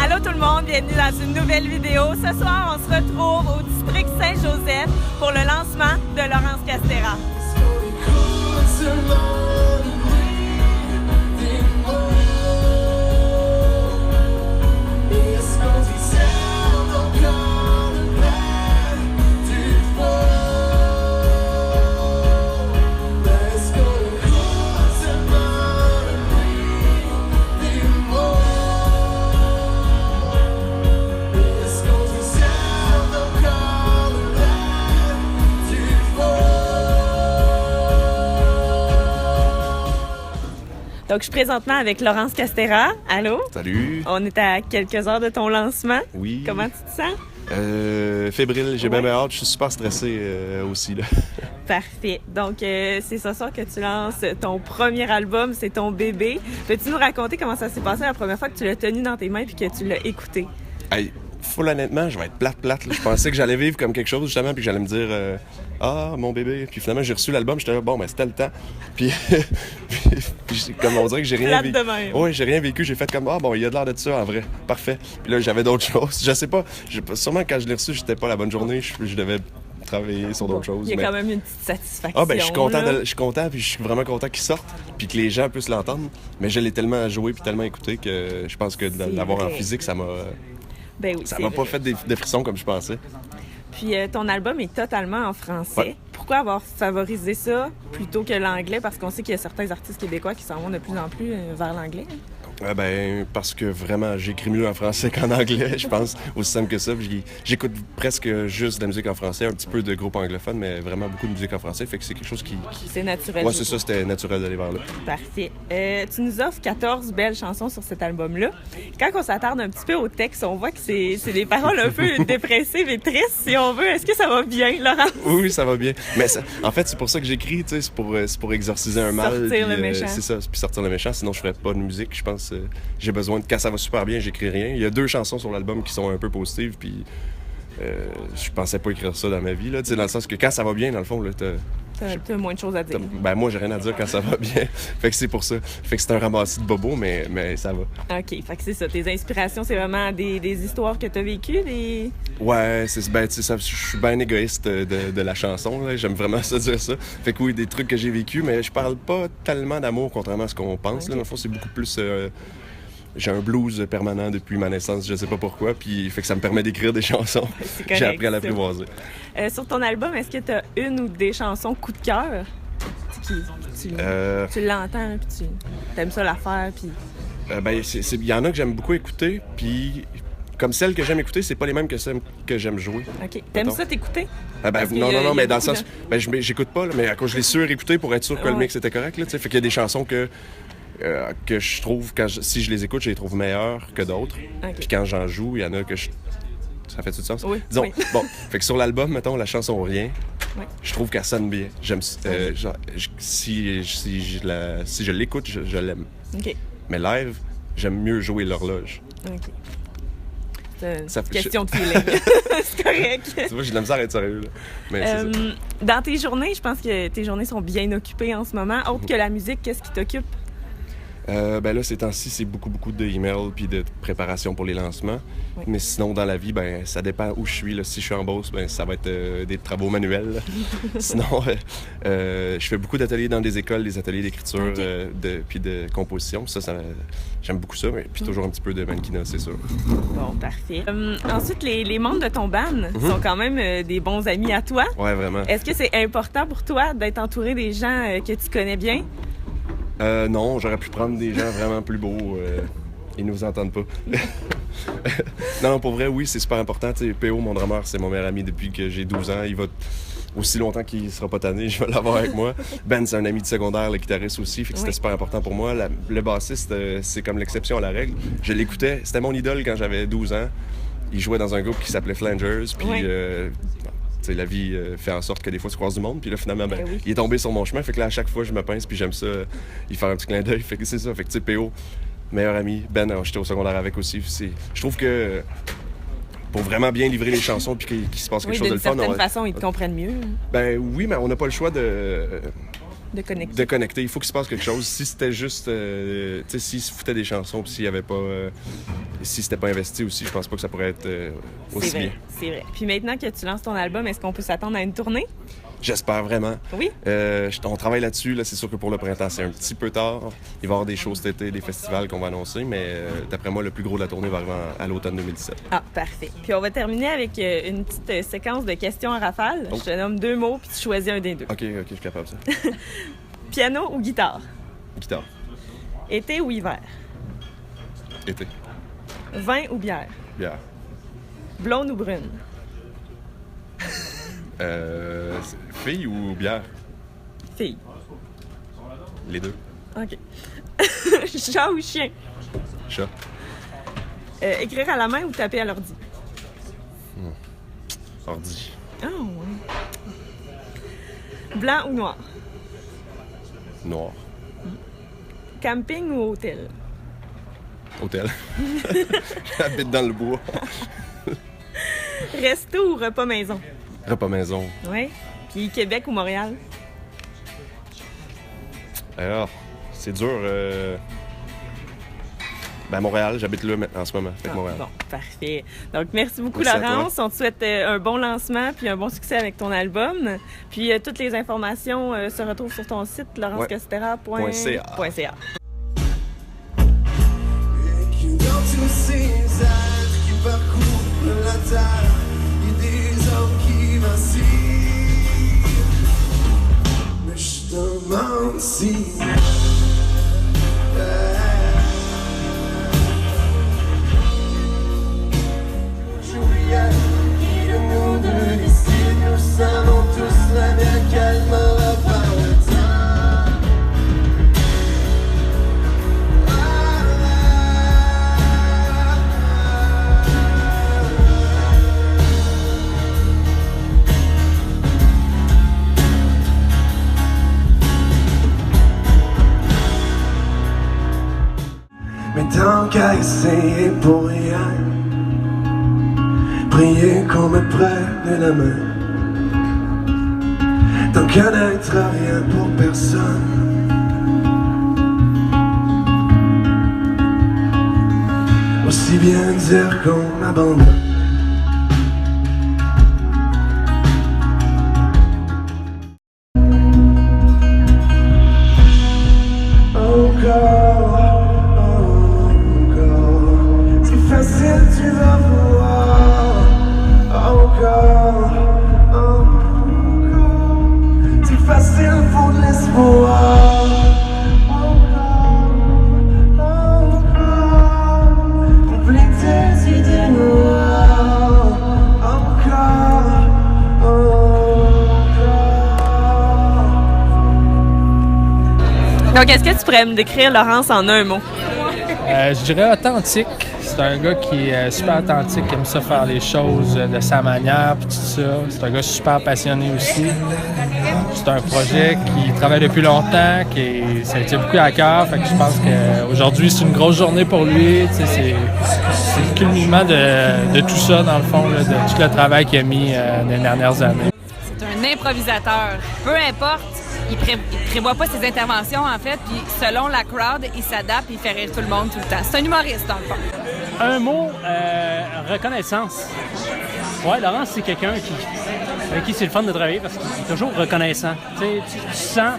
Allô tout le monde, bienvenue dans une nouvelle vidéo. Ce soir, on se retrouve au district Saint-Joseph pour le lancement de Laurence Castéra. Donc, je suis présentement avec Laurence Castéra. Allô? Salut! On est à quelques heures de ton lancement. Oui. Comment tu te sens? Fébrile, j'ai bien hâte. Je suis super stressé aussi, là. Parfait. Donc, c'est ce soir que tu lances ton premier album, c'est ton bébé. Peux-tu nous raconter comment ça s'est passé la première fois que tu l'as tenu dans tes mains et que tu l'as écouté? Hey, full honnêtement, je vais être plate. Là. Je pensais que j'allais vivre comme quelque chose, justement, puis que j'allais me dire ah, mon bébé. Puis finalement, j'ai reçu l'album, j'étais là, bon, ben, c'était le temps. Puis, comme on dirait que j'ai rien vécu. Oui, j'ai rien vécu. J'ai fait comme, ah, bon, il y a de l'air de ça, en vrai. Parfait. Puis là, j'avais d'autres choses. Je sais pas. Sûrement, quand je l'ai reçu, j'étais pas la bonne journée. Je devais travailler sur d'autres choses. Il y a quand même une petite satisfaction. Ah, ben, je suis content, puis je suis vraiment content qu'il sorte, puis que les gens puissent l'entendre. Mais je l'ai tellement joué, puis tellement écouté que je pense que d'avoir en physique, ça m'a. Ben oui, ça m'a pas fait des frissons comme je pensais. Puis ton album est totalement en français. Ouais. Pourquoi avoir favorisé ça plutôt que l'anglais? Parce qu'on sait qu'il y a certains artistes québécois qui s'en vont de plus en plus vers l'anglais. Ben, parce que vraiment, j'écris mieux en français qu'en anglais, je pense. Aussi simple que ça. J'écoute presque juste de la musique en français, un petit peu de groupes anglophones, mais vraiment beaucoup de musique en français. Fait que c'est quelque chose qui... C'est naturel. Ouais, c'est ça, c'était naturel d'aller vers là. Parfait. Tu nous offres 14 belles chansons sur cet album-là. Quand on s'attarde un petit peu au texte, on voit que c'est des paroles un peu dépressives et tristes, si on veut. Est-ce que ça va bien, Laurent? Oui, ça va bien. Mais en fait, c'est pour ça que j'écris, tu sais, c'est pour exorciser un mal. Sortir le méchant. C'est ça, puis sortir le méchant, sinon je ferais pas de musique, je pense. J'ai besoin de... Quand ça va super bien, j'écris rien. Il y a 2 chansons sur l'album qui sont un peu positives, puis je pensais pas écrire ça dans ma vie, là. Tu sais, dans le sens que quand ça va bien, dans le fond, là, t'as moins de choses à dire. Ben moi, j'ai rien à dire quand ça va bien. Fait que c'est pour ça. Fait que c'est un ramassis de bobos, mais ça va. OK. Fait que c'est ça. Tes inspirations, c'est vraiment des histoires que t'as vécues, des... Ouais, ben, tu sais, je suis bien égoïste de la chanson, là. J'aime vraiment ça dire ça. Fait que oui, des trucs que j'ai vécu, mais je parle pas tellement d'amour, contrairement à ce qu'on pense, là. Dans le fond, c'est beaucoup plus... J'ai un blues permanent depuis ma naissance, je sais pas pourquoi, puis fait que ça me permet d'écrire des chansons. Correct, j'ai appris à l'apprivoiser. Sur ton album, est-ce que tu as une ou des chansons coup de cœur? Tu l'entends, puis tu aimes ça la faire, puis... Ben, il y en a que j'aime beaucoup écouter, puis comme celles que j'aime écouter, c'est pas les mêmes que celles que j'aime jouer. OK. T'aimes ça t'écouter? Non, mais dans le sens... Ben, j'écoute pas, là, mais à cause je l'ai surécouté pour être sûr que le mix était correct, là, tu sais. Fait qu'il y a des chansons que je trouve, si je les écoute, je les trouve meilleures que d'autres. Okay. Puis quand j'en joue, il y en a que ça fait tout sens? Oui. Disons, oui. Bon, fait que sur l'album, mettons, la chanson Rien, oui. Je trouve qu'elle sonne bien. J'aime, si je l'écoute, je l'aime. OK. Mais live, j'aime mieux jouer l'horloge. OK. C'est une question de feeling. C'est correct. Tu vois, j'ai de la misère à être sérieux, là. Mais c'est ça. Dans tes journées, je pense que tes journées sont bien occupées en ce moment. Autre que la musique, qu'est-ce qui t'occupe? Ben là, ces temps-ci, c'est beaucoup d'emails puis de préparation pour les lancements. Oui. Mais sinon, dans la vie, ben ça dépend où je suis. Là. Si je suis en Beauce, ben ça va être des travaux manuels. Sinon, je fais beaucoup d'ateliers dans des écoles, des ateliers d'écriture puis de composition. Ça j'aime beaucoup ça. Puis toujours un petit peu de mannequinat, c'est sûr. Bon, parfait. Ensuite, les membres de ton band sont quand même des bons amis à toi. Ouais, vraiment. Est-ce que c'est important pour toi d'être entouré des gens que tu connais bien? Non, j'aurais pu prendre des gens vraiment plus beaux. Ils nous entendent pas. Non, pour vrai, oui, c'est super important. T'sais, P.O., mon drummer, c'est mon meilleur ami depuis que j'ai 12 ans. Il va aussi longtemps qu'il sera pas tanné, je vais l'avoir avec moi. Ben, c'est un ami de secondaire, le guitariste aussi, fait que c'était super important pour moi. Le bassiste, c'est comme l'exception à la règle. Je l'écoutais, c'était mon idole quand j'avais 12 ans. Il jouait dans un groupe qui s'appelait Flangers, puis... la vie fait en sorte que des fois, tu croises du monde. Puis là, finalement, il est tombé sur mon chemin. Fait que là, à chaque fois, je me pince. Puis j'aime ça, il fait un petit clin d'œil. Fait que c'est ça. Fait que, tu sais, P.O., meilleur ami. Ben, j'étais au secondaire avec aussi. Je trouve que pour vraiment bien livrer les chansons puis qu'il se passe quelque chose de le fun... d'une certaine façon, ils te comprennent mieux. Ben oui, mais on n'a pas le choix de... De connecter. De connecter. Il faut qu'il se passe quelque chose. Si c'était juste... tu sais, s'il se foutait des chansons puis s'il y avait pas... si c'était pas investi aussi, je pense pas que ça pourrait être aussi bien. C'est vrai. Puis maintenant que tu lances ton album, est-ce qu'on peut s'attendre à une tournée? J'espère vraiment. Oui. On travaille là-dessus. Là, c'est sûr que pour le printemps, c'est un petit peu tard. Il va y avoir des shows cet été, des festivals qu'on va annoncer, mais d'après moi, le plus gros de la tournée va arriver à l'automne 2017. Ah, parfait. Puis on va terminer avec une petite séquence de questions en rafale. Je te nomme 2 mots, puis tu choisis un des 2. OK, je suis capable de ça. Piano ou guitare? Guitare. Été ou hiver? Été. Vin ou bière? Bière. Blonde ou brune? Fille ou bière? Fille. Les deux. OK. Chat ou chien? Chat. Écrire à la main ou taper à l'ordi? Ordi. Ah, ouais. Blanc ou noir? Noir. Camping ou hôtel? Hôtel. J'habite dans le bois. Resto ou repas maison? Repas maison. Oui. Puis Québec ou Montréal? Alors, c'est dur. Montréal, j'habite là maintenant en ce moment. Fait que Montréal. Bon, parfait. Donc, merci beaucoup, Merci Laurence. On te souhaite un bon lancement puis un bon succès avec ton album. Puis, toutes les informations se retrouvent sur ton site, laurence-castera.ca. Dans tous ces êtres qui parcourent la terre, il y a des hommes qui vacillent. Mais je demande si Juliette, qui de nous deux ici, nous savons tous la bien qu'elle m'aura par le temps. Mais tant qu'à essayer pour rien, prier qu'on me prenne la main. Tant qu'à n'être rien pour personne, aussi bien dire qu'on m'abandonne. Tu vas voir encore. C'est facile, faut de l'espoir. Oublie tes idées noires. Encore. Donc, est-ce que tu pourrais me décrire Laurence en un mot? Je dirais authentique. C'est un gars qui est super authentique, qui aime ça faire les choses de sa manière, puis tout ça. C'est un gars super passionné aussi. C'est un projet qui travaille depuis longtemps, ça a été beaucoup à cœur. Fait que je pense qu'aujourd'hui, c'est une grosse journée pour lui. C'est le culminant de tout ça, dans le fond, là, de tout le travail qu'il a mis dans les dernières années. C'est un improvisateur. Peu importe, il prévoit pas ses interventions, en fait, puis selon la crowd, il s'adapte, il fait rire tout le monde tout le temps. C'est un humoriste, dans le fond. Un mot, reconnaissance. Ouais, Laurence, c'est quelqu'un avec qui c'est le fun de travailler parce qu'il est toujours reconnaissant. Tu sens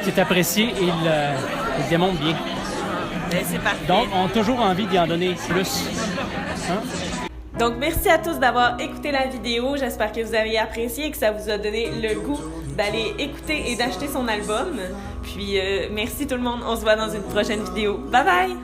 qu'il est apprécié et il démontre bien. C'est parfait. Donc, on a toujours envie d'y en donner plus. Hein? Donc, merci à tous d'avoir écouté la vidéo. J'espère que vous avez apprécié et que ça vous a donné le goût d'aller écouter et d'acheter son album. Puis, merci tout le monde. On se voit dans une prochaine vidéo. Bye bye!